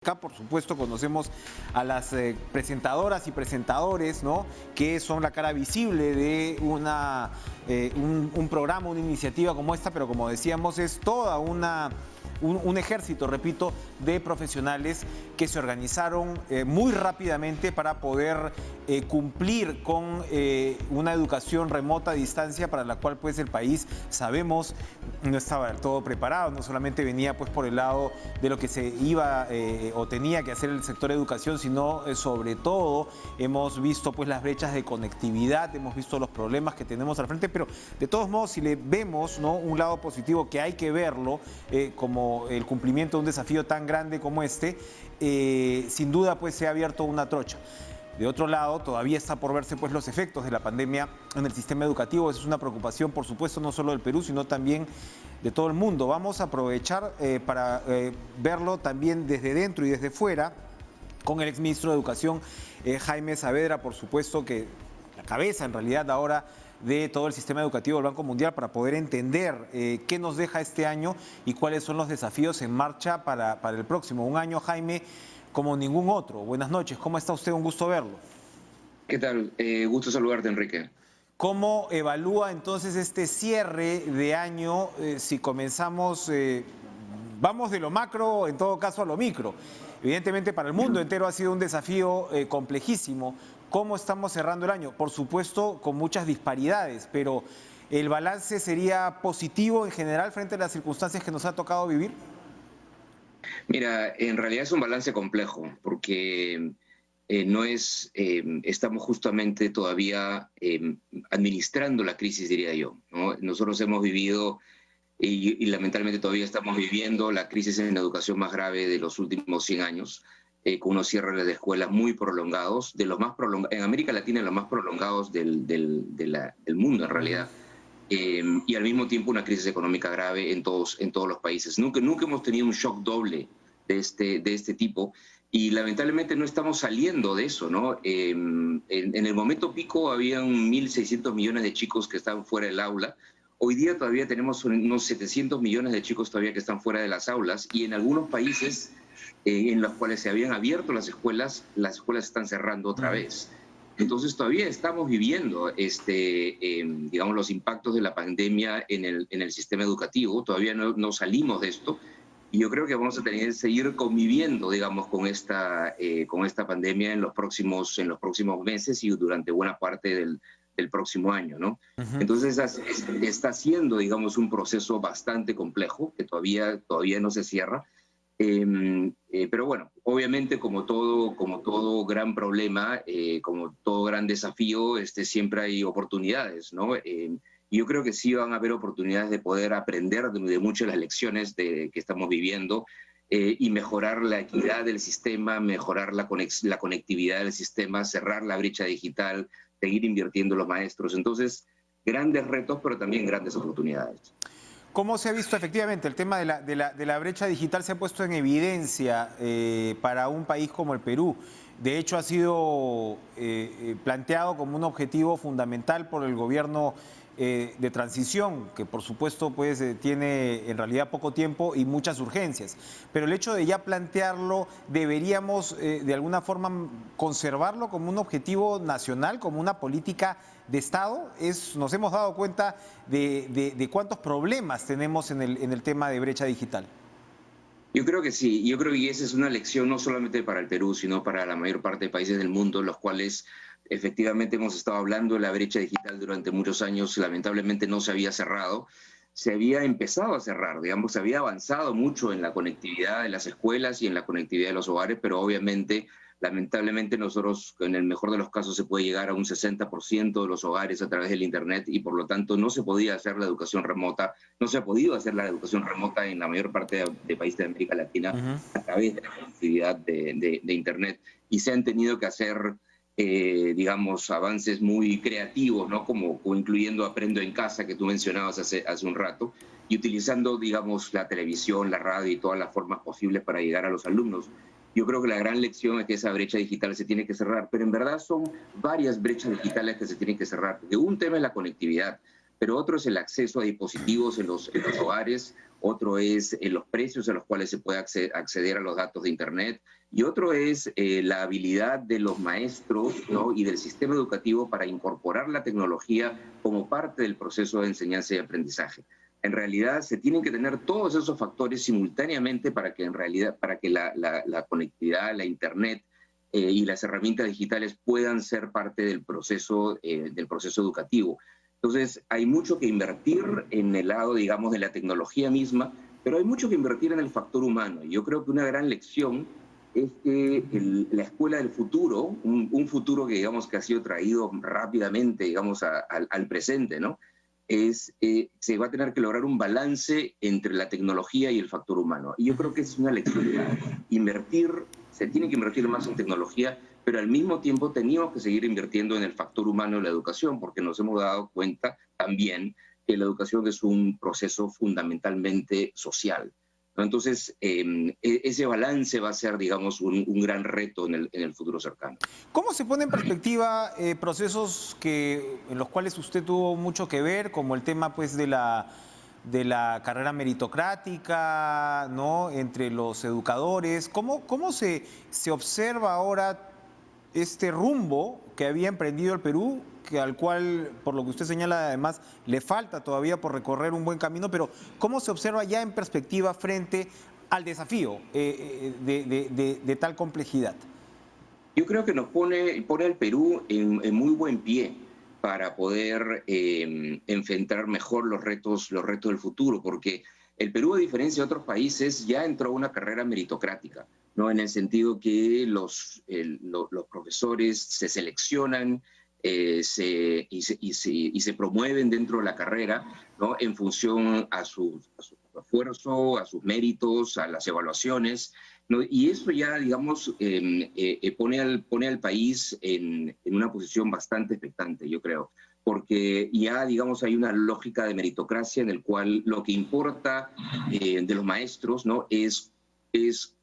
Acá, por supuesto, conocemos a las presentadoras y presentadores, ¿no?, que son la cara visible de un programa, una iniciativa como esta, pero como decíamos, es toda un ejército, repito, de profesionales que se organizaron muy rápidamente para poder cumplir con una educación remota a distancia para la cual pues el país, sabemos, no estaba del todo preparado. No solamente venía pues por el lado de lo que se iba o tenía que hacer el sector educación, sino sobre todo hemos visto pues las brechas de conectividad, hemos visto los problemas que tenemos al frente, pero de todos modos, si le vemos, ¿no?, un lado positivo, que hay que verlo como el cumplimiento de un desafío tan grande como este, sin duda pues se ha abierto una trocha. De otro lado, todavía está por verse pues los efectos de la pandemia en el sistema educativo. Esa es una preocupación, por supuesto, no solo del Perú, sino también de todo el mundo. Vamos a aprovechar para verlo también desde dentro y desde fuera con el exministro de Educación, Jaime Saavedra, por supuesto, que la cabeza en realidad ahora de todo el sistema educativo del Banco Mundial, para poder entender qué nos deja este año y cuáles son los desafíos en marcha para el próximo. Un año, Jaime, como ningún otro. Buenas noches, ¿cómo está usted? Un gusto verlo. ¿Qué tal? Gusto saludarte, Enrique. ¿Cómo evalúa entonces este cierre de año si comenzamos, vamos de lo macro, en todo caso, a lo micro? Evidentemente para el mundo entero ha sido un desafío complejísimo. ¿Cómo estamos cerrando el año? Por supuesto, con muchas disparidades, pero ¿el balance sería positivo en general frente a las circunstancias que nos ha tocado vivir? Mira, en realidad es un balance complejo, porque estamos justamente todavía administrando la crisis, diría yo, ¿no? Nosotros hemos vivido y lamentablemente todavía estamos viviendo la crisis en la educación más grave de los últimos 100 años, con unos cierres de escuelas muy prolongados, de los más en América Latina, los más prolongados del mundo en realidad. Y al mismo tiempo una crisis económica grave en todos los países. Nunca hemos tenido un shock doble de este tipo, y lamentablemente no estamos saliendo de eso, ¿no? En el momento pico habían 1.600 millones de chicos que estaban fuera del aula. Hoy día todavía tenemos unos 700 millones de chicos todavía que están fuera de las aulas, y en algunos países en los cuales se habían abierto las escuelas están cerrando otra vez. Entonces todavía estamos viviendo digamos, los impactos de la pandemia en el sistema educativo. Todavía no salimos de esto, y yo creo que vamos a tener que seguir conviviendo, digamos, con esta pandemia en los próximos meses y durante buena parte del próximo año, ¿no? Entonces está siendo, digamos, un proceso bastante complejo que todavía no se cierra. Pero bueno, obviamente como todo gran problema, como todo gran desafío, siempre hay oportunidades, ¿no? Y yo creo que sí van a haber oportunidades de poder aprender de muchas de las lecciones que estamos viviendo, y mejorar la equidad del sistema, mejorar la conectividad del sistema, cerrar la brecha digital, seguir invirtiendo en los maestros. Entonces, grandes retos, pero también grandes oportunidades. ¿Cómo se ha visto efectivamente el tema de la brecha digital? Se ha puesto en evidencia para un país como el Perú. De hecho, ha sido planteado como un objetivo fundamental por el gobierno de transición, que por supuesto pues, tiene en realidad poco tiempo y muchas urgencias. Pero el hecho de ya plantearlo, ¿deberíamos de alguna forma conservarlo como un objetivo nacional, como una política de Estado? Nos hemos dado cuenta de cuántos problemas tenemos en el tema de brecha digital. Yo creo que sí, yo creo que esa es una lección no solamente para el Perú, sino para la mayor parte de países del mundo, en los cuales efectivamente hemos estado hablando de la brecha digital durante muchos años. Lamentablemente no se había cerrado, se había empezado a cerrar, digamos, se había avanzado mucho en la conectividad de las escuelas y en la conectividad de los hogares, pero obviamente, lamentablemente nosotros, en el mejor de los casos, se puede llegar a un 60% de los hogares a través del Internet, y por lo tanto no se podía hacer la educación remota, no se ha podido hacer la educación remota en la mayor parte de países de América Latina a través de la conectividad de Internet, y se han tenido que hacer digamos, avances muy creativos, ¿no? Como incluyendo Aprendo en Casa, que tú mencionabas hace un rato, y utilizando, digamos, la televisión, la radio y todas las formas posibles para llegar a los alumnos. Yo creo que la gran lección es que esa brecha digital se tiene que cerrar, pero en verdad son varias brechas digitales que se tienen que cerrar. Porque un tema es la conectividad, pero otro es el acceso a dispositivos en los hogares, otro es los precios a los cuales se puede acceder a los datos de Internet, y otro es la habilidad de los maestros, ¿no?, y del sistema educativo para incorporar la tecnología como parte del proceso de enseñanza y aprendizaje. En realidad se tienen que tener todos esos factores simultáneamente para que la conectividad, la Internet y las herramientas digitales puedan ser parte del proceso educativo. Entonces, hay mucho que invertir en el lado, digamos, de la tecnología misma, pero hay mucho que invertir en el factor humano. Y yo creo que una gran lección es que la escuela del futuro, un futuro que, digamos, que ha sido traído rápidamente, digamos, al presente, ¿no?, se va a tener que lograr un balance entre la tecnología y el factor humano. Y yo creo que es una lección. Se tiene que invertir más en tecnología, pero al mismo tiempo teníamos que seguir invirtiendo en el factor humano de la educación, porque nos hemos dado cuenta también que la educación es un proceso fundamentalmente social, ¿no? Entonces, ese balance va a ser, digamos, un gran reto en el futuro cercano. ¿Cómo se pone en perspectiva procesos en los cuales usted tuvo mucho que ver, como el tema pues de la carrera meritocrática, ¿no?, entre los educadores? ¿Cómo se observa ahora este rumbo que había emprendido el Perú, al cual, por lo que usted señala, además, le falta todavía por recorrer un buen camino, pero cómo se observa ya en perspectiva frente al desafío de tal complejidad? Yo creo que pone al Perú en muy buen pie para poder enfrentar mejor los retos del futuro, porque el Perú, a diferencia de otros países, ya entró a una carrera meritocrática, ¿no?, en el sentido que los profesores se seleccionan y se promueven dentro de la carrera, ¿no?, en función a su esfuerzo, a sus méritos, a las evaluaciones, ¿no? Y eso ya, digamos, pone al país en una posición bastante expectante, yo creo, porque ya, digamos, hay una lógica de meritocracia en el cual lo que importa de los maestros, ¿no?, es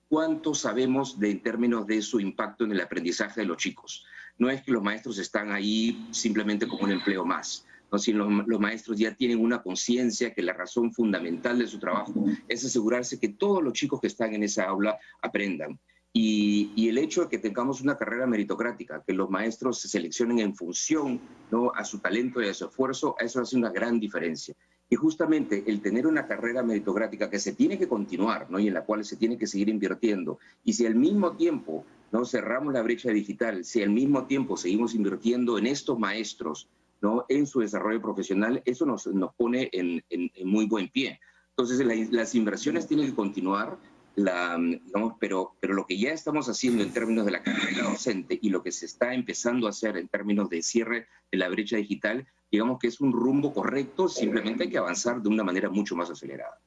cuánto sabemos en términos de su impacto en el aprendizaje de los chicos. No es que los maestros están ahí simplemente como un empleo más, ¿no?, sino los maestros ya tienen una conciencia que la razón fundamental de su trabajo es asegurarse que todos los chicos que están en esa aula aprendan. Y el hecho de que tengamos una carrera meritocrática, que los maestros se seleccionen en función, ¿no?, a su talento y a su esfuerzo, eso hace una gran diferencia. Y justamente el tener una carrera meritocrática que se tiene que continuar, ¿no?, y en la cual se tiene que seguir invirtiendo, y si al mismo tiempo, ¿no?, cerramos la brecha digital, si al mismo tiempo seguimos invirtiendo en estos maestros, ¿no?, en su desarrollo profesional, eso nos pone en muy buen pie. Entonces, las inversiones tienen que continuar, digamos, pero lo que ya estamos haciendo en términos de la carrera docente y lo que se está empezando a hacer en términos de cierre de la brecha digital, digamos que es un rumbo correcto, simplemente hay que avanzar de una manera mucho más acelerada.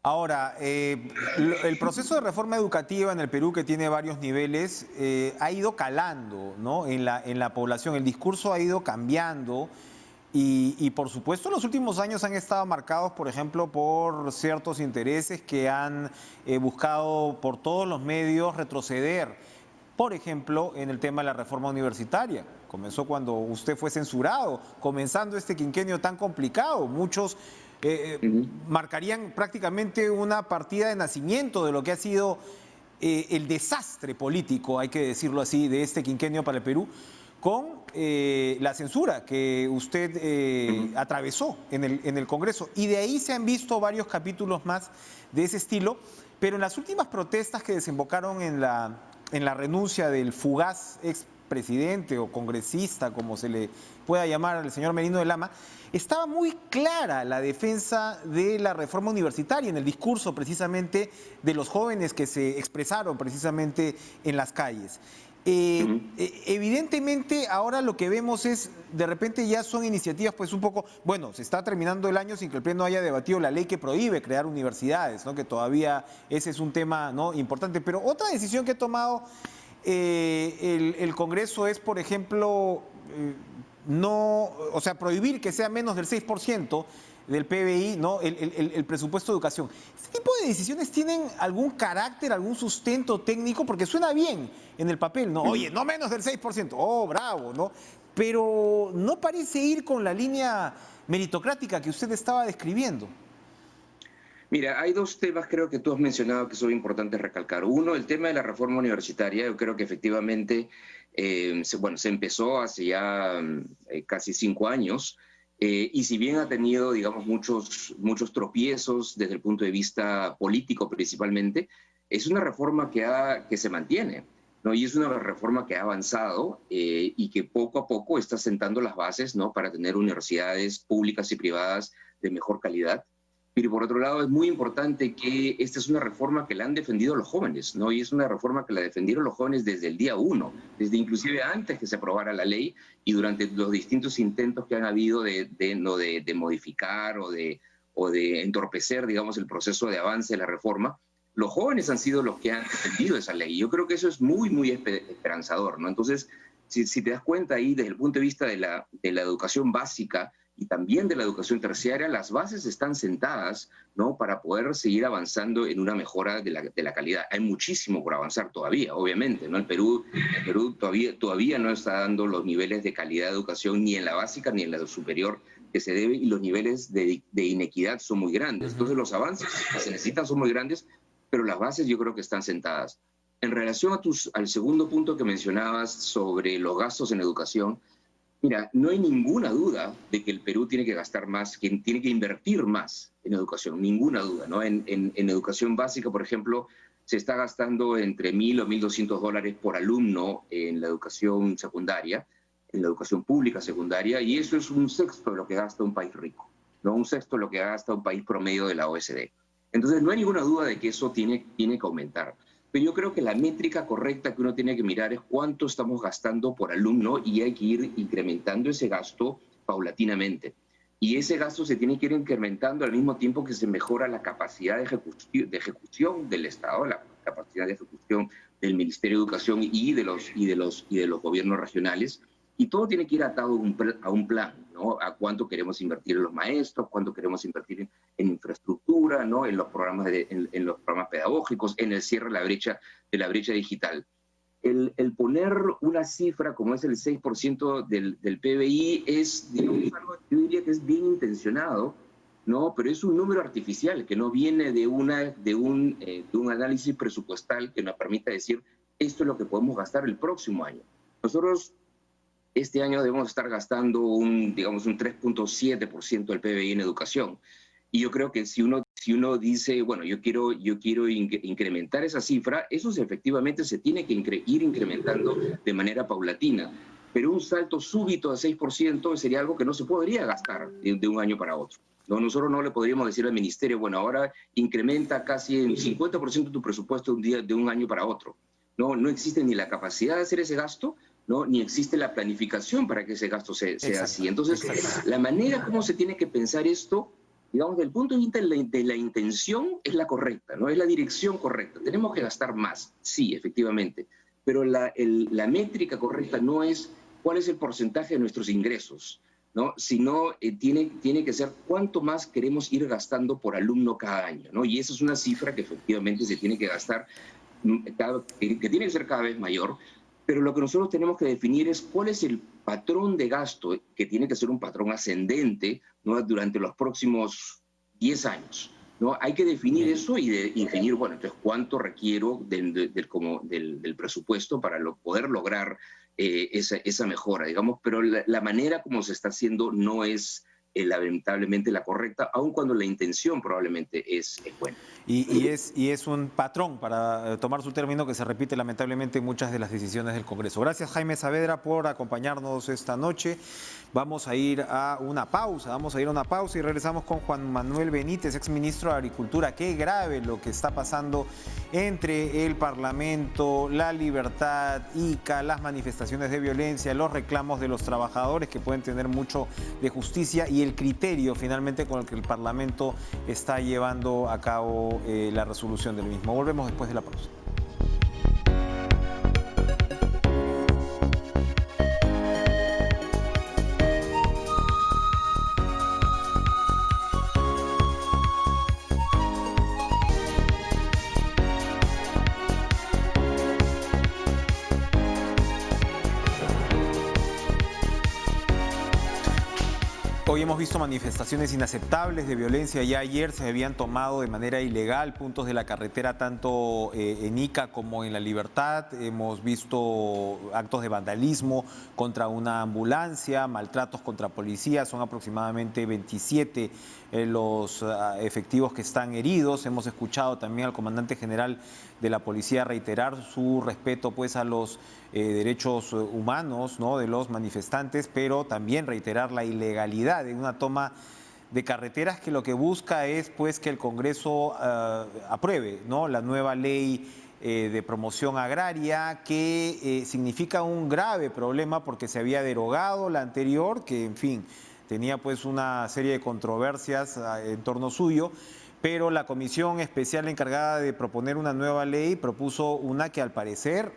Ahora, el proceso de reforma educativa en el Perú, que tiene varios niveles, ha ido calando, ¿no?, en la población. El discurso ha ido cambiando y, por supuesto, los últimos años han estado marcados, por ejemplo, por ciertos intereses que han buscado por todos los medios retroceder. Por ejemplo, en el tema de la reforma universitaria. Comenzó cuando usted fue censurado, comenzando este quinquenio tan complicado. Muchos marcarían prácticamente una partida de nacimiento de lo que ha sido el desastre político, hay que decirlo así, de este quinquenio para el Perú, con la censura que usted atravesó en el Congreso. Y de ahí se han visto varios capítulos más de ese estilo, pero en las últimas protestas que desembocaron en la renuncia del fugaz expresidente o congresista, como se le pueda llamar al señor Merino de Lama, estaba muy clara la defensa de la reforma universitaria en el discurso precisamente de los jóvenes que se expresaron precisamente en las calles. Evidentemente ahora lo que vemos es, de repente ya son iniciativas pues un poco, bueno, se está terminando el año sin que el Pleno haya debatido la ley que prohíbe crear universidades, ¿no?, que todavía ese es un tema, ¿no?, importante, pero otra decisión que ha tomado el Congreso es, por ejemplo, prohibir que sea menos del 6% del PBI, ¿no?, el presupuesto de educación. ¿Este tipo de decisiones tienen algún carácter, algún sustento técnico? Porque suena bien en el papel, ¿no? Oye, no menos del 6%, oh, bravo, ¿no? Pero no parece ir con la línea meritocrática que usted estaba describiendo. Mira, hay dos temas creo que tú has mencionado que son importantes recalcar. Uno, el tema de la reforma universitaria. Yo creo que efectivamente se empezó hace ya casi 5 años y si bien ha tenido, digamos, muchos tropiezos desde el punto de vista político principalmente, es una reforma que se mantiene, ¿no? Y es una reforma que ha avanzado y que poco a poco está sentando las bases, ¿no?, para tener universidades públicas y privadas de mejor calidad. Pero por otro lado, es muy importante que esta es una reforma que la han defendido los jóvenes, ¿no? Y es una reforma que la defendieron los jóvenes desde el día 1, desde inclusive antes que se aprobara la ley y durante los distintos intentos que han habido de modificar o de entorpecer, digamos, el proceso de avance de la reforma. Los jóvenes han sido los que han defendido esa ley. Yo creo que eso es muy, muy esperanzador, ¿no? Entonces, si te das cuenta ahí, desde el punto de vista de la educación básica y también de la educación terciaria, las bases están sentadas, ¿no?, para poder seguir avanzando en una mejora de la calidad. Hay muchísimo por avanzar todavía, obviamente, ¿no? El Perú todavía no está dando los niveles de calidad de educación ni en la básica ni en la superior que se debe, y los niveles de inequidad son muy grandes. Entonces los avances que se necesitan son muy grandes, pero las bases yo creo que están sentadas. En relación al segundo punto que mencionabas sobre los gastos en educación, mira, no hay ninguna duda de que el Perú tiene que gastar más, que tiene que invertir más en educación, ninguna duda, ¿no? En educación básica, por ejemplo, se está gastando entre $1.000 o $1.200 por alumno en la educación secundaria, en la educación pública secundaria, y eso es un sexto de lo que gasta un país rico, ¿no? Un sexto de lo que gasta un país promedio de la OECD. Entonces, no hay ninguna duda de que eso tiene que aumentar. Pero yo creo que la métrica correcta que uno tiene que mirar es cuánto estamos gastando por alumno y hay que ir incrementando ese gasto paulatinamente. Y ese gasto se tiene que ir incrementando al mismo tiempo que se mejora la capacidad de ejecución del Estado, la capacidad de ejecución del Ministerio de Educación y de los gobiernos regionales. Y todo tiene que ir atado a un plan, ¿no? A cuánto queremos invertir en los maestros, cuánto queremos invertir en infraestructura, ¿no?, en los programas en los programas pedagógicos, en el cierre de la brecha digital. El poner una cifra como es el 6% del PBI es, digamos, algo que yo diría que es bien intencionado, ¿no? Pero es un número artificial que no viene de un análisis presupuestal que nos permita decir esto es lo que podemos gastar el próximo año. Nosotros este año debemos estar gastando un 3.7% del PBI en educación. Y yo creo que si uno dice, bueno, yo quiero incrementar esa cifra, eso efectivamente se tiene que ir incrementando de manera paulatina. Pero un salto súbito a 6% sería algo que no se podría gastar de un año para otro. ¿No? Nosotros no le podríamos decir al ministerio, bueno, ahora incrementa casi el 50% tu presupuesto de un año para otro. No existe ni la capacidad de hacer ese gasto, ¿no?, ni existe la planificación para que ese gasto sea así. Entonces, la manera como se tiene que pensar esto, digamos, desde el punto de vista de la intención, es la correcta, ¿no? Es la dirección correcta. Tenemos que gastar más, sí, efectivamente, pero la métrica correcta no es cuál es el porcentaje de nuestros ingresos, ¿no?, sino tiene que ser cuánto más queremos ir gastando por alumno cada año, ¿no? Y esa es una cifra que efectivamente se tiene que gastar, que tiene que ser cada vez mayor. Pero lo que nosotros tenemos que definir es cuál es el patrón de gasto, que tiene que ser un patrón ascendente, ¿no?, durante los próximos 10 años. ¿No? Hay que definir eso y definir, bueno, entonces cuánto requiero del presupuesto para poder lograr esa mejora, digamos, pero la manera como se está haciendo no es lamentablemente la correcta, aun cuando la intención probablemente es buena. Y es un patrón, para tomar su término, que se repite lamentablemente en muchas de las decisiones del Congreso. Gracias, Jaime Saavedra, por acompañarnos esta noche. Vamos a ir a una pausa y regresamos con Juan Manuel Benítez, exministro de Agricultura. Qué grave lo que está pasando entre el Parlamento, la libertad, ICA, las manifestaciones de violencia, los reclamos de los trabajadores, que pueden tener mucho de justicia, y el criterio finalmente con el que el Parlamento está llevando a cabo la resolución del mismo. Volvemos después de la pausa. Hoy hemos visto manifestaciones inaceptables de violencia. Ya ayer se habían tomado de manera ilegal puntos de la carretera tanto en Ica como en La Libertad. Hemos visto actos de vandalismo contra una ambulancia, maltratos contra policías. Son aproximadamente 27 los efectivos que están heridos. Hemos escuchado también al comandante general de la policía reiterar su respeto pues a los derechos humanos, ¿no?, de los manifestantes, pero también reiterar la ilegalidad de una toma de carreteras que lo que busca es pues que el Congreso apruebe, ¿no?, la nueva ley de promoción agraria, que significa un grave problema porque se había derogado la anterior, que en fin tenía pues una serie de controversias en torno suyo. Pero la comisión especial encargada de proponer una nueva ley propuso una que al parecer,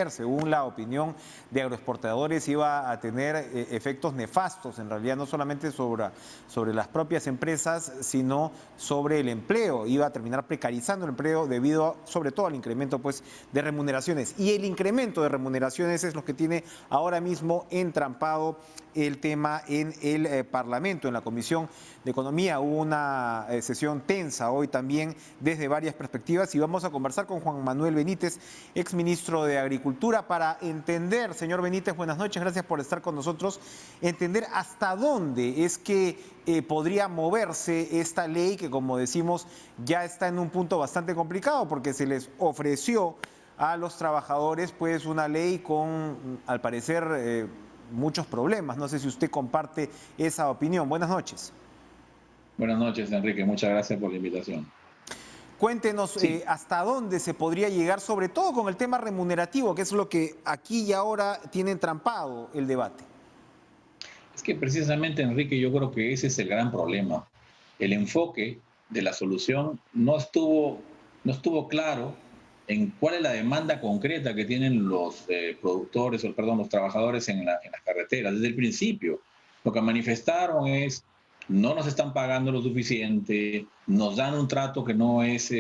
según la opinión de agroexportadores, iba a tener efectos nefastos, en realidad no solamente sobre las propias empresas, sino sobre el empleo. Iba a terminar precarizando el empleo debido sobre todo al incremento pues de remuneraciones. Y el incremento de remuneraciones es lo que tiene ahora mismo entrampado el tema en el Parlamento. En la Comisión de Economía hubo una sesión tensa hoy también desde varias perspectivas y vamos a conversar con Juan Manuel Benítez, exministro de Agricultura, para entender, señor Benítez, buenas noches, gracias por estar con nosotros, entender hasta dónde es que podría moverse esta ley que, como decimos, ya está en un punto bastante complicado porque se les ofreció a los trabajadores pues una ley con, al parecer, muchos problemas. No sé si usted comparte esa opinión. Buenas noches. Buenas noches, Enrique. Muchas gracias por la invitación. Cuéntenos hasta dónde se podría llegar, sobre todo con el tema remunerativo, que es lo que aquí y ahora tiene entrampado el debate. Es que precisamente, Enrique, yo creo que ese es el gran problema. El enfoque de la solución no estuvo claro en cuál es la demanda concreta que tienen los los trabajadores en las carreteras. Desde el principio, lo que manifestaron es: no nos están pagando lo suficiente, nos dan un trato que no es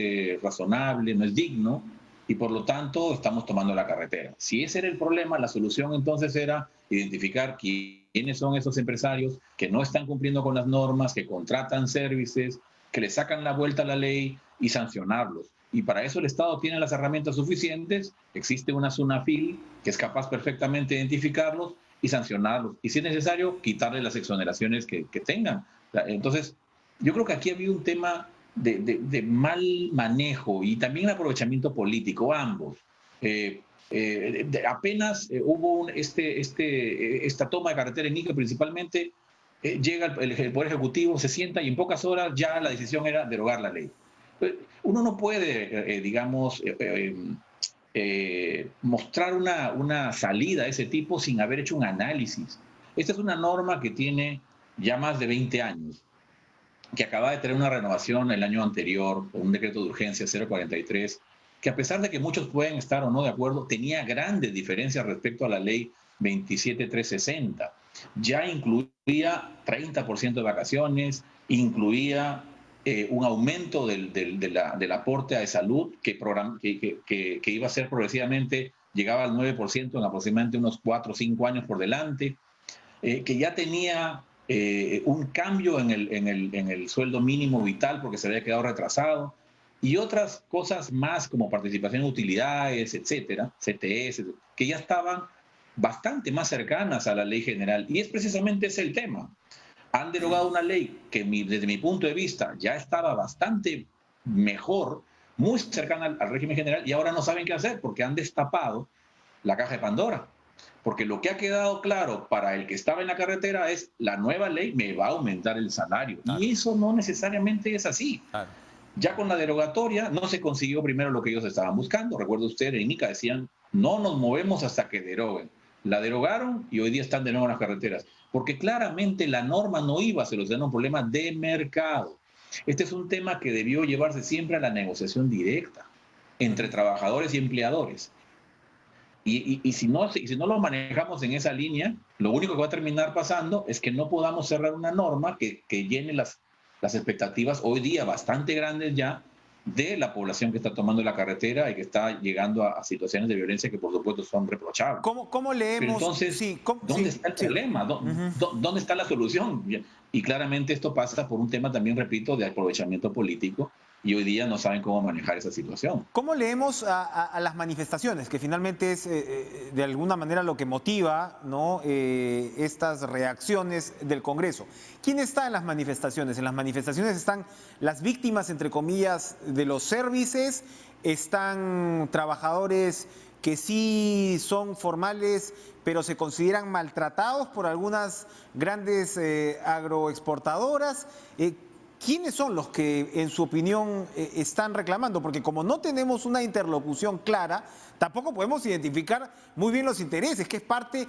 razonable, no es digno, y por lo tanto estamos tomando la carretera. Si ese era el problema, la solución entonces era identificar quiénes son esos empresarios que no están cumpliendo con las normas, que contratan servicios, que le sacan la vuelta a la ley, y sancionarlos. Y para eso el Estado tiene las herramientas suficientes. Existe una SUNAFIL que es capaz perfectamente de identificarlos y sancionarlos. Y si es necesario, quitarle las exoneraciones que tengan. Entonces, yo creo que aquí había un tema de mal manejo y también aprovechamiento político, ambos. Apenas hubo esta toma de carretera en Ica, principalmente, llega el Poder Ejecutivo, se sienta y en pocas horas ya la decisión era derogar la ley. Uno no puede, mostrar una salida de ese tipo sin haber hecho un análisis. Esta es una norma que tiene ya más de 20 años, que acaba de tener una renovación el año anterior, un decreto de urgencia 043, que a pesar de que muchos pueden estar o no de acuerdo, tenía grandes diferencias respecto a la ley 27360. Ya incluía 30% de vacaciones, incluía un aumento del aporte de salud que iba a ser progresivamente, llegaba al 9% en aproximadamente unos 4 o 5 años por delante, que ya tenía un cambio en el sueldo mínimo vital porque se había quedado retrasado, y otras cosas más como participación en utilidades, etcétera, CTS, que ya estaban bastante más cercanas a la ley general. Y es precisamente ese el tema. Han derogado una ley que desde mi punto de vista ya estaba bastante mejor, muy cercana al régimen general, y ahora no saben qué hacer porque han destapado la caja de Pandora. Porque lo que ha quedado claro para el que estaba en la carretera es: la nueva ley me va a aumentar el salario. Claro. Y eso no necesariamente es así. Claro. Ya con la derogatoria no se consiguió primero lo que ellos estaban buscando. Recuerdo usted, en ICA decían: no nos movemos hasta que deroguen. La derogaron y hoy día están de nuevo en las carreteras. Porque claramente la norma no iba a solucionar un problema de mercado. Este es un tema que debió llevarse siempre a la negociación directa entre trabajadores y empleadores. Y si no lo manejamos en esa línea, lo único que va a terminar pasando es que no podamos cerrar una norma que llene las expectativas hoy día bastante grandes ya de la población que está tomando la carretera y que está llegando a situaciones de violencia que por supuesto son reprochables. ¿Cómo Pero leemos? entonces, Sí, ¿dónde está el sí. problema? ¿Dónde está la solución? Y claramente esto pasa por un tema también, repito, de aprovechamiento político, y hoy día no saben cómo manejar esa situación. ¿Cómo leemos a las manifestaciones, que finalmente es de alguna manera lo que motiva, ¿no? Estas reacciones del Congreso? ¿Quién está en las manifestaciones? En las manifestaciones están las víctimas, entre comillas, de los servicios, están trabajadores que sí son formales, pero se consideran maltratados por algunas grandes agroexportadoras. ¿Quiénes son los que, en su opinión, están reclamando? Porque como no tenemos una interlocución clara, tampoco podemos identificar muy bien los intereses, que es parte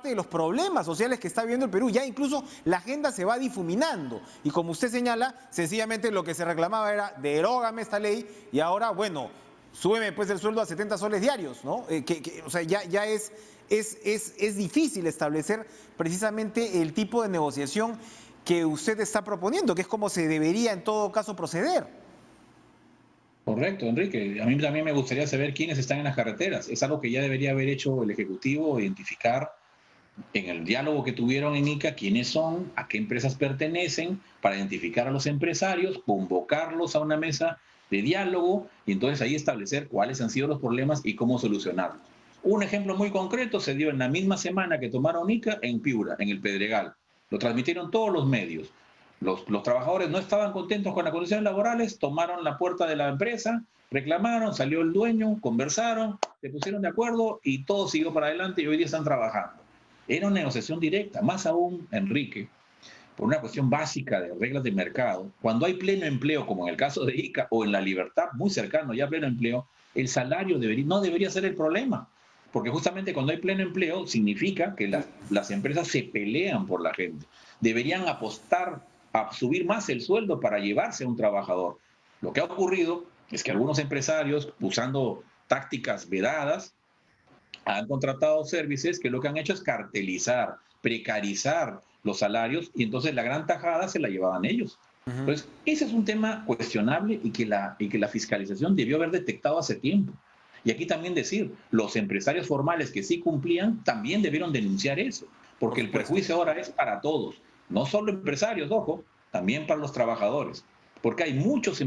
de los problemas sociales que está viviendo el Perú. Ya incluso la agenda se va difuminando. Y como usted señala, sencillamente lo que se reclamaba era derógame esta ley y ahora, bueno, súbeme pues el sueldo a 70 soles diarios, ¿no? O sea, ya es difícil establecer precisamente el tipo de negociación que usted está proponiendo, que es como se debería en todo caso proceder. Correcto, Enrique. A mí también me gustaría saber quiénes están en las carreteras. Es algo que ya debería haber hecho el Ejecutivo, identificar en el diálogo que tuvieron en ICA quiénes son, a qué empresas pertenecen, para identificar a los empresarios, convocarlos a una mesa de diálogo y entonces ahí establecer cuáles han sido los problemas y cómo solucionarlos. Un ejemplo muy concreto se dio en la misma semana que tomaron ICA en Piura, en el Pedregal. Lo transmitieron todos los medios. Los trabajadores no estaban contentos con las condiciones laborales, tomaron la puerta de la empresa, reclamaron, salió el dueño, conversaron, se pusieron de acuerdo y todo siguió para adelante y hoy día están trabajando. Era una negociación directa, más aún, Enrique, por una cuestión básica de reglas de mercado. Cuando hay pleno empleo, como en el caso de ICA, o en La Libertad, muy cercano ya a pleno empleo, el salario no debería ser el problema. Porque justamente cuando hay pleno empleo, significa que las empresas se pelean por la gente. Deberían apostar a subir más el sueldo para llevarse a un trabajador. Lo que ha ocurrido es que algunos empresarios, usando tácticas vedadas, han contratado servicios que lo que han hecho es cartelizar, precarizar los salarios y entonces la gran tajada se la llevaban ellos. Entonces, ese es un tema cuestionable y que la fiscalización debió haber detectado hace tiempo. Y aquí también decir, los empresarios formales que sí cumplían también debieron denunciar eso, porque el perjuicio ahora es para todos, no solo empresarios, ojo, también para los trabajadores, porque hay muchos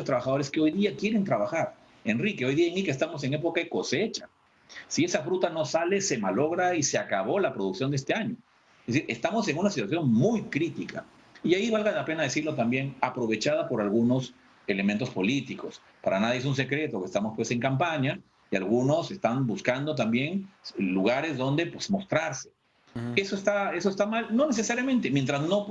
trabajadores que hoy día quieren trabajar. Enrique, hoy día en ICA estamos en época de cosecha. Si esa fruta no sale, se malogra y se acabó la producción de este año. Es decir, estamos en una situación muy crítica. Y ahí valga la pena decirlo también, aprovechada por algunos elementos políticos. Para nadie es un secreto que estamos pues en campaña y algunos están buscando también lugares donde pues mostrarse. Eso está mal, no necesariamente, mientras no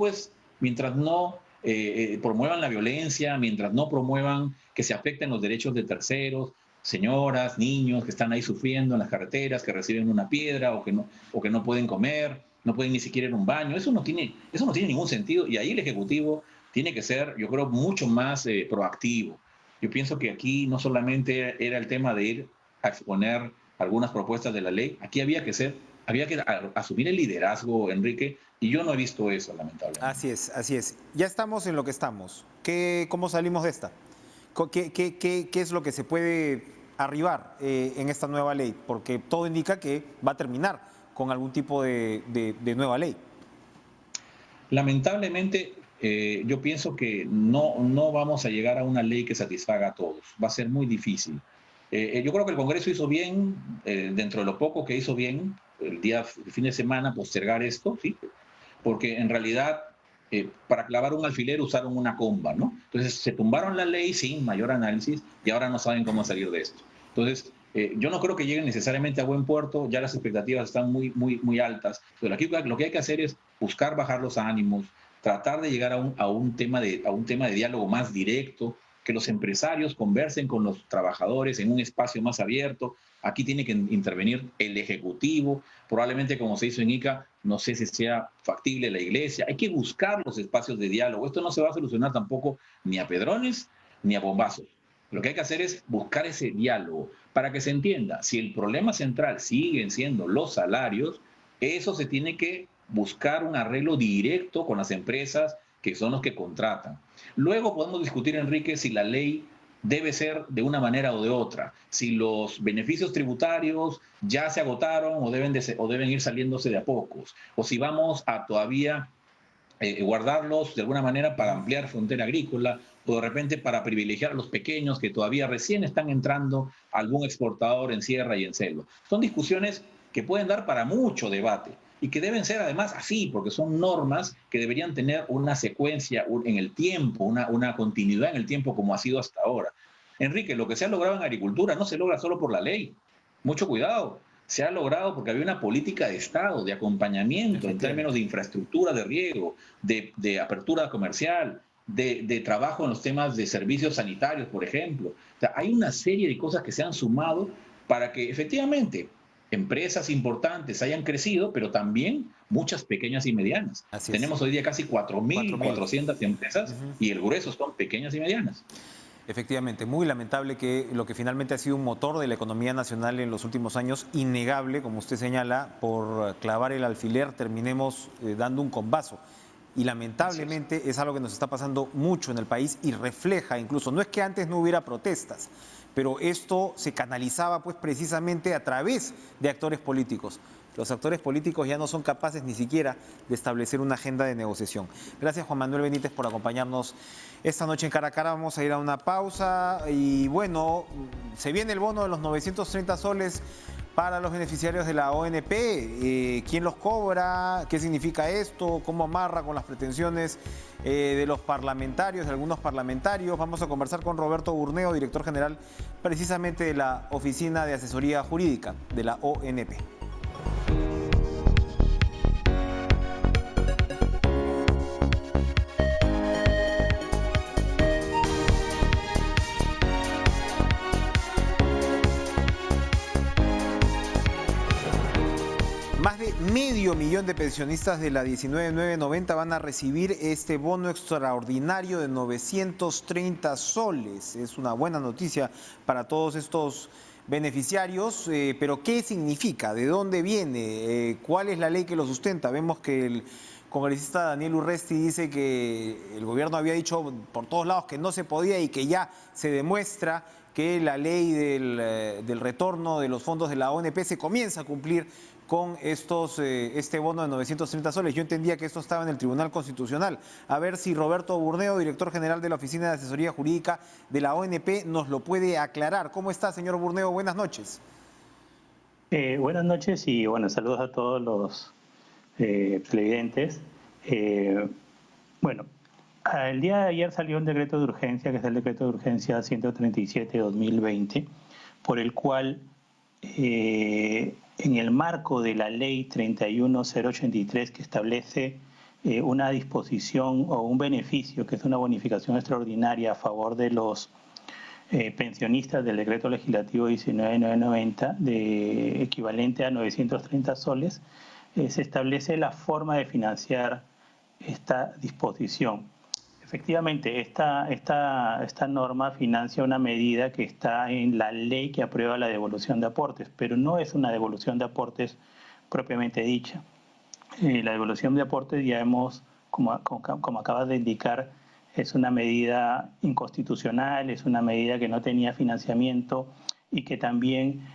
promuevan la violencia, mientras no promuevan que se afecten los derechos de terceros, señoras, niños que están ahí sufriendo en las carreteras, que reciben una piedra o que no pueden comer, no pueden ni siquiera ir a un baño. Eso no tiene ningún sentido y ahí el Ejecutivo tiene que ser, yo creo, mucho más proactivo. Yo pienso que aquí no solamente era el tema de ir a exponer algunas propuestas de la ley, aquí había que asumir el liderazgo, Enrique, y yo no he visto eso, lamentablemente. Así es. Ya estamos en lo que estamos. ¿Cómo salimos de esta? ¿Qué es lo que se puede arribar en esta nueva ley? Porque todo indica que va a terminar con algún tipo de nueva ley. Lamentablemente, yo pienso que no vamos a llegar a una ley que satisfaga a todos. Va a ser muy difícil. Yo creo que el Congreso hizo bien, dentro de lo poco que hizo bien, el fin de semana, postergar esto, ¿sí? Porque en realidad, para clavar un alfiler usaron una comba, ¿no? Entonces se tumbaron la ley sin mayor análisis y ahora no saben cómo salir de esto. Entonces, yo no creo que lleguen necesariamente a buen puerto, ya las expectativas están muy altas. Pero aquí lo que hay que hacer es buscar bajar los ánimos, tratar de llegar a un tema de diálogo más directo, que los empresarios conversen con los trabajadores en un espacio más abierto. Aquí tiene que intervenir el Ejecutivo, probablemente como se hizo en ICA, no sé si sea factible la Iglesia. Hay que buscar los espacios de diálogo. Esto no se va a solucionar tampoco ni a pedrones ni a bombazos. Lo que hay que hacer es buscar ese diálogo para que se entienda. Si el problema central siguen siendo los salarios, eso se tiene que buscar un arreglo directo con las empresas que son los que contratan. Luego podemos discutir, Enrique, si la ley debe ser de una manera o de otra. Si los beneficios tributarios ya se agotaron o deben ir saliéndose de a pocos, o si vamos a todavía guardarlos de alguna manera para ampliar frontera agrícola o de repente para privilegiar a los pequeños que todavía recién están entrando a algún exportador en sierra y en selva. Son discusiones que pueden dar para mucho debate y que deben ser además así, porque son normas que deberían tener una secuencia en el tiempo, una continuidad en el tiempo como ha sido hasta ahora. Enrique, lo que se ha logrado en agricultura no se logra solo por la ley. Mucho cuidado. Se ha logrado porque había una política de Estado, de acompañamiento en términos de infraestructura de riego, de apertura comercial, de trabajo en los temas de servicios sanitarios, por ejemplo. O sea, hay una serie de cosas que se han sumado para que efectivamente empresas importantes hayan crecido, pero también muchas pequeñas y medianas. Tenemos hoy día casi 4.400 empresas y el grueso son pequeñas y medianas. Efectivamente, muy lamentable que lo que finalmente ha sido un motor de la economía nacional en los últimos años, innegable, como usted señala, por clavar el alfiler terminemos dando un combazo. Y lamentablemente es algo que nos está pasando mucho en el país y refleja incluso, no es que antes no hubiera protestas, pero esto se canalizaba pues precisamente a través de actores políticos. Los actores políticos ya no son capaces ni siquiera de establecer una agenda de negociación. Gracias, Juan Manuel Benítez, por acompañarnos esta noche en Cara a Cara. Vamos a ir a una pausa y bueno, se viene el bono de los 930 soles para los beneficiarios de la ONP. ¿Quién los cobra? ¿Qué significa esto? ¿Cómo amarra con las pretensiones de los parlamentarios, de algunos parlamentarios? Vamos a conversar con Roberto Burneo, director general precisamente de la Oficina de Asesoría Jurídica de la ONP. Más de 500.000 de pensionistas de la 19990 van a recibir este bono extraordinario de 930 soles. Es una buena noticia para todos estos beneficiarios, pero ¿qué significa? ¿De dónde viene? ¿Cuál es la ley que lo sustenta? Vemos que el congresista Daniel Urresti dice que el gobierno había dicho por todos lados que no se podía y que ya se demuestra que la ley del retorno de los fondos de la ONP se comienza a cumplir con este bono de 930 soles. Yo entendía que esto estaba en el Tribunal Constitucional. A ver si Roberto Burneo, director general de la Oficina de Asesoría Jurídica de la ONP, nos lo puede aclarar. ¿Cómo está, señor Burneo? Buenas noches. Buenas noches y bueno, saludos a todos los televidentes. Bueno, el día de ayer salió un decreto de urgencia, que es el decreto de urgencia 137/2020, por el cual en el marco de la ley 31083, que establece una disposición o un beneficio, que es una bonificación extraordinaria a favor de los pensionistas del decreto legislativo 19990, de equivalente a 930 soles, se establece la forma de financiar esta disposición. Efectivamente, esta norma financia una medida que está en la ley que aprueba la devolución de aportes, pero no es una devolución de aportes propiamente dicha. La devolución de aportes ya como acabas de indicar, es una medida inconstitucional, es una medida que no tenía financiamiento y que también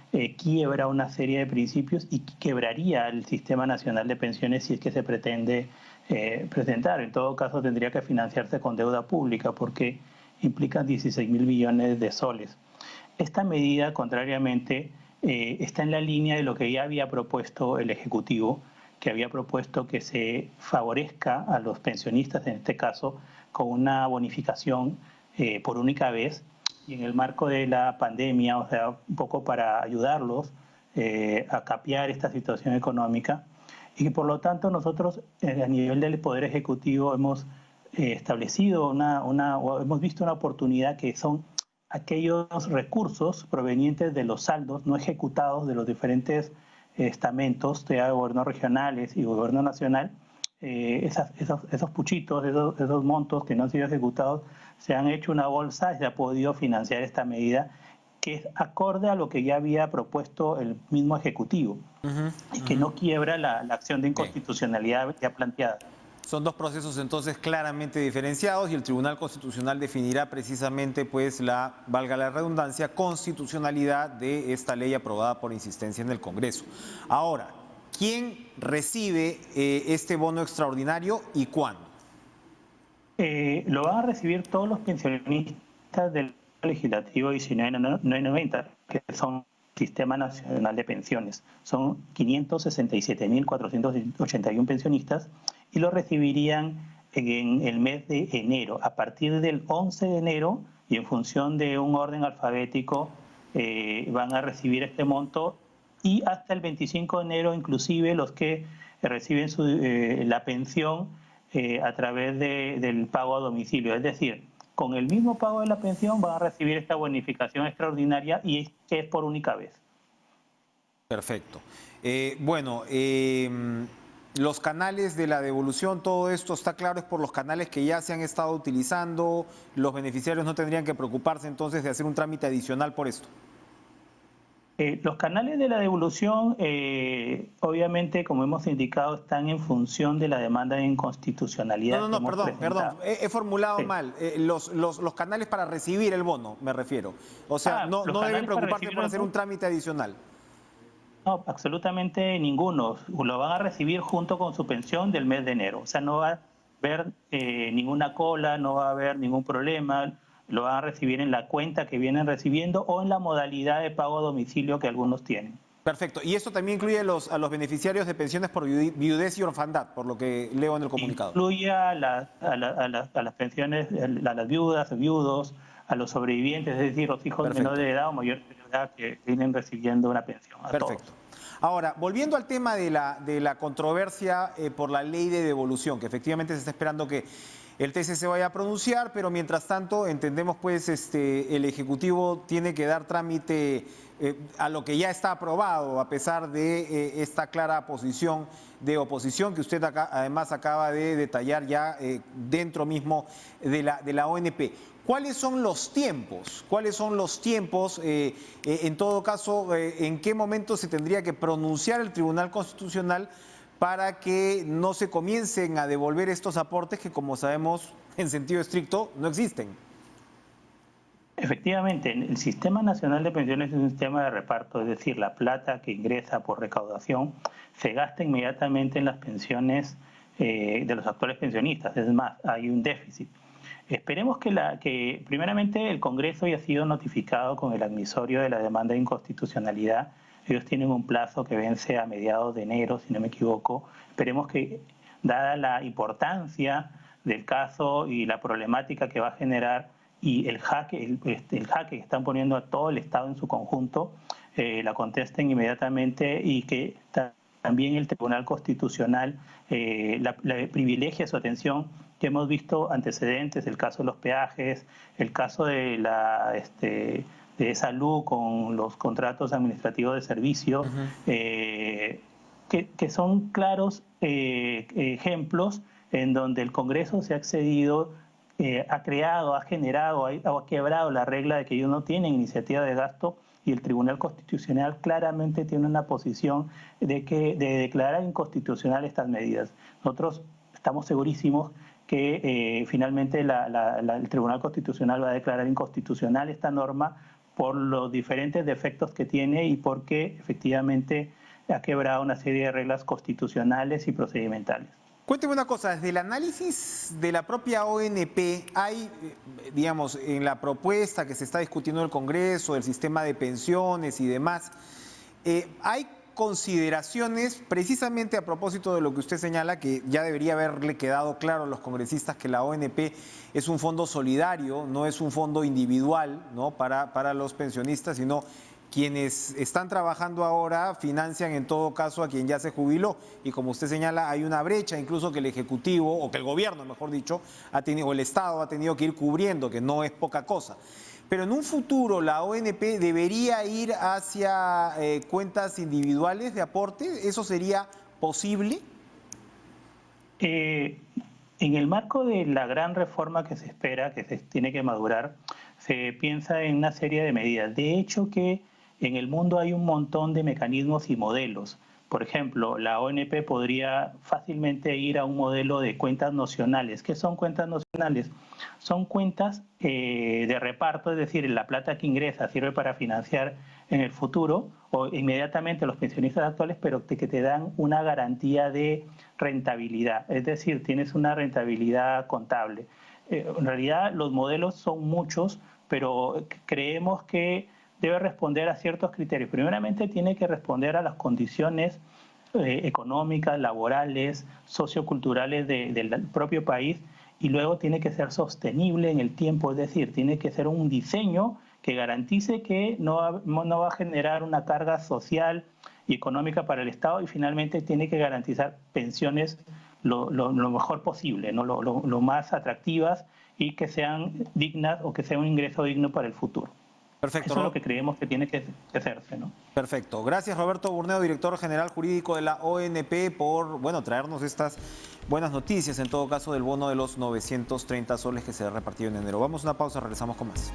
quiebra una serie de principios y quebraría el Sistema Nacional de Pensiones si es que se pretende presentar. En todo caso, tendría que financiarse con deuda pública porque implican 16.000 billones de soles. Esta medida, contrariamente, está en la línea de lo que ya había propuesto el Ejecutivo, que había propuesto que se favorezca a los pensionistas, en este caso, con una bonificación por única vez, y en el marco de la pandemia, o sea, un poco para ayudarlos a capear esta situación económica. Y por lo tanto nosotros a nivel del Poder Ejecutivo hemos establecido o hemos visto una oportunidad que son aquellos recursos provenientes de los saldos no ejecutados de los diferentes estamentos, de gobiernos regionales y gobierno nacional. Esos puchitos, esos montos que no han sido ejecutados, se han hecho una bolsa y se ha podido financiar esta medida que es acorde a lo que ya había propuesto el mismo Ejecutivo y que no quiebra la acción de inconstitucionalidad ya planteada. Son dos procesos entonces claramente diferenciados y el Tribunal Constitucional definirá precisamente, pues, valga la redundancia, constitucionalidad de esta ley aprobada por insistencia en el Congreso. Ahora, ¿quién recibe este bono extraordinario y cuándo? Lo van a recibir todos los pensionistas del legislativo 1990, que son Sistema Nacional de Pensiones. Son 567.481 pensionistas y lo recibirían en el mes de enero. A partir del 11 de enero y en función de un orden alfabético van a recibir este monto, y hasta el 25 de enero inclusive los que reciben la pensión a través del pago a domicilio. Es decir, con el mismo pago de la pensión van a recibir esta bonificación extraordinaria y que es por única vez. Perfecto. Los canales de la devolución, todo esto está claro, es por los canales que ya se han estado utilizando. Los beneficiarios no tendrían que preocuparse entonces de hacer un trámite adicional por esto. Los canales de la devolución, obviamente, como hemos indicado, están en función de la demanda de inconstitucionalidad. Perdón, he formulado mal. Los canales para recibir el bono, me refiero. O sea, no deben preocuparse por hacer un trámite adicional. No, absolutamente ninguno. Lo van a recibir junto con su pensión del mes de enero. O sea, no va a haber ninguna cola, no va a haber ningún problema. Lo van a recibir en la cuenta que vienen recibiendo o en la modalidad de pago a domicilio que algunos tienen. Perfecto. Y esto también incluye a los beneficiarios de pensiones por viudez y orfandad, por lo que leo en el comunicado. Incluye a las pensiones, a las viudas, viudos, a los sobrevivientes, es decir, los hijos menores de edad o mayores de edad que vienen recibiendo una pensión. Perfecto. Todos. Ahora, volviendo al tema de la controversia por la ley de devolución, que efectivamente se está esperando que el TCC vaya a pronunciar, pero mientras tanto entendemos pues el Ejecutivo tiene que dar trámite a lo que ya está aprobado, a pesar de esta clara posición de oposición que usted además acaba de detallar ya dentro mismo de la ONP. ¿Cuáles son los tiempos? ¿Cuáles son los tiempos? En todo caso, ¿en qué momento se tendría que pronunciar el Tribunal Constitucional para que no se comiencen a devolver estos aportes que, como sabemos, en sentido estricto, no existen? Efectivamente, el Sistema Nacional de Pensiones es un sistema de reparto, es decir, la plata que ingresa por recaudación se gasta inmediatamente en las pensiones de los actuales pensionistas. Es más, hay un déficit. Esperemos que primeramente el Congreso haya sido notificado con el admisorio de la demanda de inconstitucionalidad. Ellos tienen un plazo que vence a mediados de enero, si no me equivoco. Esperemos que, dada la importancia del caso y la problemática que va a generar y el jaque que están poniendo a todo el Estado en su conjunto, la contesten inmediatamente y que también el Tribunal Constitucional la privilegie su atención, que hemos visto antecedentes, el caso de los peajes, el caso de de salud con los contratos administrativos de servicio, que son claros ejemplos en donde el Congreso se ha excedido, ha creado, ha generado, ha quebrado la regla de que ellos no tienen iniciativa de gasto, y el Tribunal Constitucional claramente tiene una posición de declarar inconstitucional estas medidas. Nosotros estamos segurísimos que finalmente el Tribunal Constitucional va a declarar inconstitucional esta norma por los diferentes defectos que tiene y porque efectivamente ha quebrado una serie de reglas constitucionales y procedimentales. Cuénteme una cosa, desde el análisis de la propia ONP, hay, digamos, en la propuesta que se está discutiendo en el Congreso, del sistema de pensiones y demás, hay consideraciones precisamente a propósito de lo que usted señala, que ya debería haberle quedado claro a los congresistas que la ONP es un fondo solidario, no es un fondo individual, ¿no?, para los pensionistas, sino quienes están trabajando ahora financian en todo caso a quien ya se jubiló, y como usted señala hay una brecha incluso que el Ejecutivo, o que el gobierno mejor dicho, o el Estado ha tenido que ir cubriendo, que no es poca cosa. Pero en un futuro la ONP debería ir hacia cuentas individuales de aporte. ¿Eso sería posible? En el marco de la gran reforma que se espera, que se tiene que madurar, se piensa en una serie de medidas. De hecho, que en el mundo hay un montón de mecanismos y modelos Por ejemplo, la ONP podría fácilmente ir a un modelo de cuentas nocionales. ¿Qué son cuentas nocionales? Son cuentas de reparto, es decir, la plata que ingresa sirve para financiar en el futuro o inmediatamente los pensionistas actuales, pero que te dan una garantía de rentabilidad. Es decir, tienes una rentabilidad contable. En realidad los modelos son muchos, pero creemos que debe responder a ciertos criterios. Primeramente tiene que responder a las condiciones económicas, laborales, socioculturales del propio país, y luego tiene que ser sostenible en el tiempo, es decir, tiene que ser un diseño que garantice que no va a generar una carga social y económica para el Estado, y finalmente tiene que garantizar pensiones lo mejor posible, ¿no? lo más atractivas y que sean dignas o que sea un ingreso digno para el futuro. Perfecto. Eso es lo que creemos que tiene que hacerse, ¿no? Perfecto. Gracias, Roberto Burneo, director general jurídico de la ONP, por traernos estas buenas noticias, en todo caso, del bono de los 930 soles que se ha repartido en enero. Vamos a una pausa, regresamos con más.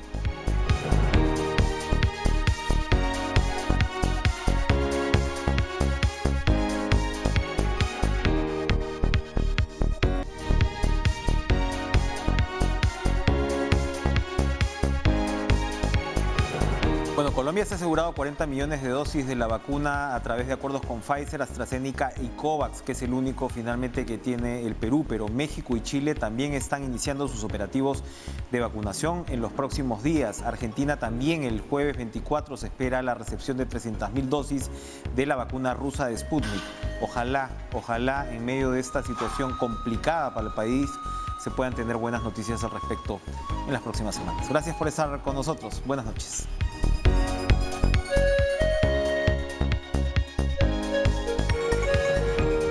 Bueno, Colombia se ha asegurado 40 millones de dosis de la vacuna a través de acuerdos con Pfizer, AstraZeneca y COVAX, que es el único finalmente que tiene el Perú, pero México y Chile también están iniciando sus operativos de vacunación en los próximos días. Argentina también el jueves 24 se espera la recepción de 300.000 dosis de la vacuna rusa de Sputnik. Ojalá en medio de esta situación complicada para el país se puedan tener buenas noticias al respecto en las próximas semanas. Gracias por estar con nosotros. Buenas noches.